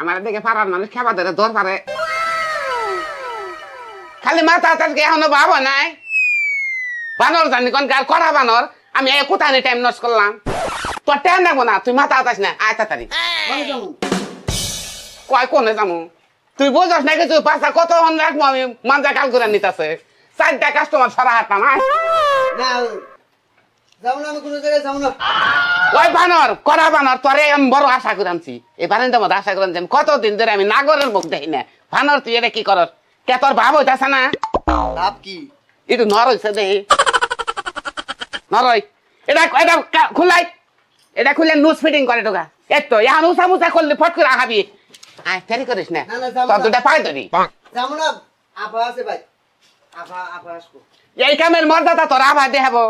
আমার দিকে পাড়ার মানুষ খেবা ধরে দৌড় পারে খালি মাথা তাকে এখনো ভাবো নাই বানর জানি কোন কার করা বানর আমি কোথায় টাইম নষ্ট করলাম তোর টাইম রাখবো না তুই মাথা আতাস না আয় তাড়াতাড়ি কয় কোনে যাবো তুই বোঝাস না কিছু পাশা কতক্ষণ রাখবো আমি মাঞ্জা কাল করে নিতেছে 4টা কাস্টমার সারা হাঁটতাম ওই বানর করা বানর তোরে আমি বড় আশা করে আনছি এই বারান্দার মধ্যে আশা করে আনছি কতদিন ধরে আমি নাগরের মুখ দেখি না বানর তুই এটা কি করস কে তোর ভাব হইতাছে না ভাব কি একটু নর হইছে দেখি নরই এটা এটা খুলাই এটা খুলে নুজ ফিটিং করে ঢোকা এই তো এখন উঁচা মুচা করলে ফট করে আগাবি আয় ফেরি করিস না তোর দুটা পাই ধরি যাবো না আফা আছে ভাই আফা আসবো এই কামের মর্যাদা তোর আভা দেখাবো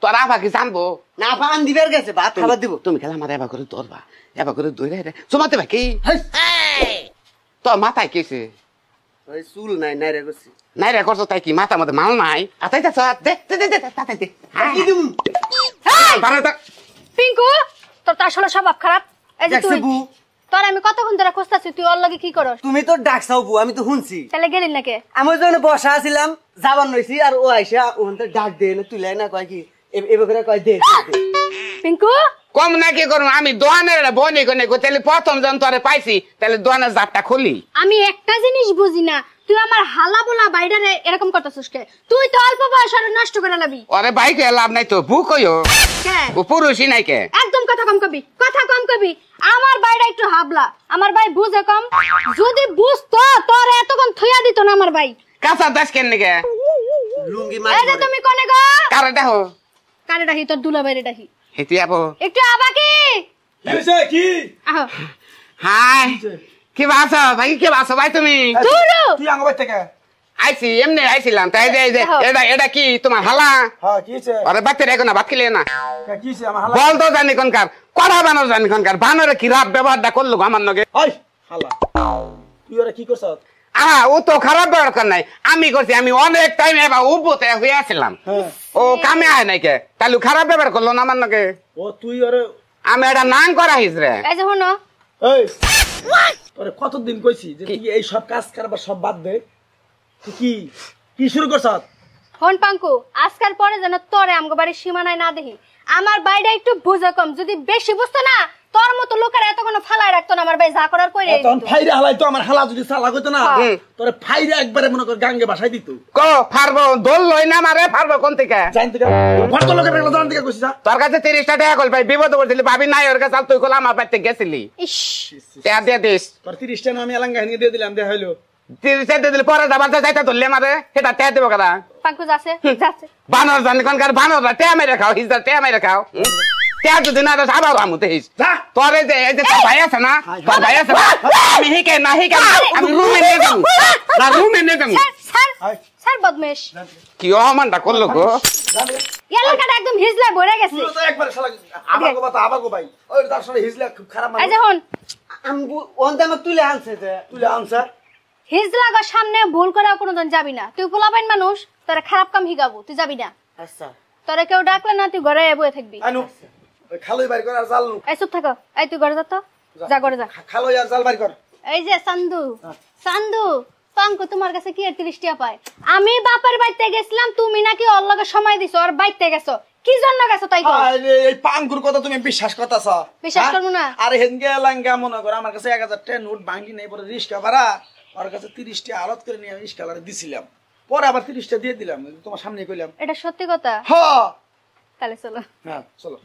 তোর আভা কি জানবো না আফা আন দিবের গেছে ভাত খাবার দিব তুমি খেলা আমার এবার করে ধরবা এবার করে ধরে চুমাতে ভাই কি তোর মাথায় কেছে ওই চুল নাই নাই রে করছি নাই রে করছো তাই কি মাথার মধ্যে মাল নাই আতাই যাচ্ছ দে কি দিব পিঙ্কু তোর তো আসলে স্বভাব খারাপ এই যে তুই তোর আমি কতক্ষণ ধরে খুঁজতাছি তুই ওর লগে কি করস তুমি তো ডাকছাও বউ আমি তো শুনছি তাহলে গেলি নাকি আমি যখন বসা আছিলাম যাবার নইছি আর ও আইসা ওখান থেকে ডাক দে না তুলাই না কয় কি এবার করে কয় দে পিঙ্কু কম না কি করবো আমি দোয়ানের বনি কোনে তাহলে প্রথম যখন তোরে পাইছি তাহলে দোয়ানের জাপটা খুলি আমি একটা জিনিস বুঝি না তুই আমার হালা বলা বাইরে এরকম করতেছিস কে তুই তো অল্প বয়সে নষ্ট করে লাবি আরে বাইকে লাভ নাই তো বুক হইও কে ও পুরুষই নাই কে একদম কথা কম কবি আমার বাইরে একটু হাবলা আমার ভাই বুঝে কম যদি বুঝতো তোর এতক্ষণ থইয়া দিত না আমার ভাই কাঁচা দাস কেন গে লুঙ্গি এই যে তুমি কোনে গো কারে দেখো কারে ডাহি তোর দুলা বাইরে ডাহি হেতি আপো একটু আবা কি কি আহ হাই কি বাসো ভাই কি বাসো ভাই তুমি তুরু তুই আঙ্গ বাইতে কে আইছি এমনি আইছিলাম তাই যে এটা কি তোমার হালা হ্যাঁ কিছে আরে বাচ্চা রেখো না ভাত খেলে না কিছে আমার হালা বল তো জানি কোনকার কড়া বানর জানি কোনকার বানরে কি রাত ব্যবহারটা করলো আমার নগে ওই হালা তুই ওরা কি করছস ও তো খারাপ ব্যবহার কর নাই আমি করছি আমি অনেক টাইম এবার উপতে হয়ে আসছিলাম ও কামে আয় নাই কে তাহলে খারাপ ব্যবহার করলো না আমার নগে ও তুই ওরে আমি এটা নাং করা হিস রে এই যে হনো এই তোরে কতদিন কইছি যে তুই এই সব কাজ করবা সব বাদ দে তুই কি শুরু করছস হন পাঙ্কু আজকাল পরে যেন তোরে আমগো বাড়ির সীমানায় না দেখি আমার বাইরে একটু বুঝা কম যদি বেশি বুঝতো না তোর মতো লোকের এত কোনো ফালাই রাখতো না আমার ভাই যা করার কইরে তখন ফাইরে হালাই তো আমার হালা যদি চালা কইতো না তোরে ফাইরে একবারে মনে কর গাঙ্গে বাসাই দিত কো ফারবো দোল লই না মারে ফারবো কোন থেকে জান থেকে ভর্ত লোকের বেলা জান থেকে কইছিস তোর কাছে 30টা টাকা কল ভাই বিপদ পড়ছিলি ভাবি নাই ওর কাছে তুই কল আমার বাড়িতে গেছিলি ইস টাকা দিয়ে দিস তোর 30 টা আমি এলাঙ্গা নিয়ে দিয়ে দিলাম দে হইলো 30 টাকা দিলে পরে যাবার যাইতা ধরলে মারে সেটা টাকা দেবো কারা পাঙ্কু যাচ্ছে বানর জানি কোনকার বানররা টাকা মেরে খাও হিজা টাকা মেরে খাও টাকা যদি না দাস আবার আমুতে হিস তোর এই যে তোর ভাই আছে না তোর ভাই আছে না আমি হিকে না আমি রুমে নিয়ে যাবো না রুমে নিয়ে যাবো স্যার বদমেশ কি অমানটা করলো গো এলাকাটা একদম হিজলা ভরে গেছে তুই তো একবারে শালা আবাগো বাতা আবাগো ভাই ওই তার সাথে হিজলা খুব খারাপ এই যে হন আমি ওনতে আমাকে তুলে আনছে যে তুই আনছা হিজলা গো সামনে ভুল করে কোনোদিন যাবি না তুই পোলাপাইন মানুষ তোরা খারাপ কাম হিগাবো তুই যাবি না আচ্ছা তোরা কেউ ডাকলে না তুই ঘরে বসে থাকবি আনু ওই খালই বাইর কর আর জাল নু এই চুপ থাকো এই তুই ঘরে যা তো যা ঘরে যা খালই আর জাল বাইর কর এই যে চান্দু পাঙ্কু তোমার কাছে কি 30 টাকা পায় আমি বাপের বাড়িতে গেছিলাম তুমি নাকি ওর লগে সময় দিছো আর বাইতে গেছো কি জন্য গেছো তাই কও আরে এই পাঙ্গুর কথা তুমি বিশ্বাস করতাছ বিশ্বাস করব না আরে হেনগে লাঙ্গা মনে কর আমার কাছে 1000 টাকা নোট ভাঙি নাই পরে রিস্কা ভাড়া ওর কাছে 30 টাকা আলত করে নিয়ে আমি রিস্কালারে দিছিলাম পরে আবার 30 টাকা দিয়ে দিলাম তোমার সামনে কইলাম এটা সত্যি কথা হ্যাঁ তাহলে চলো হ্যাঁ চলো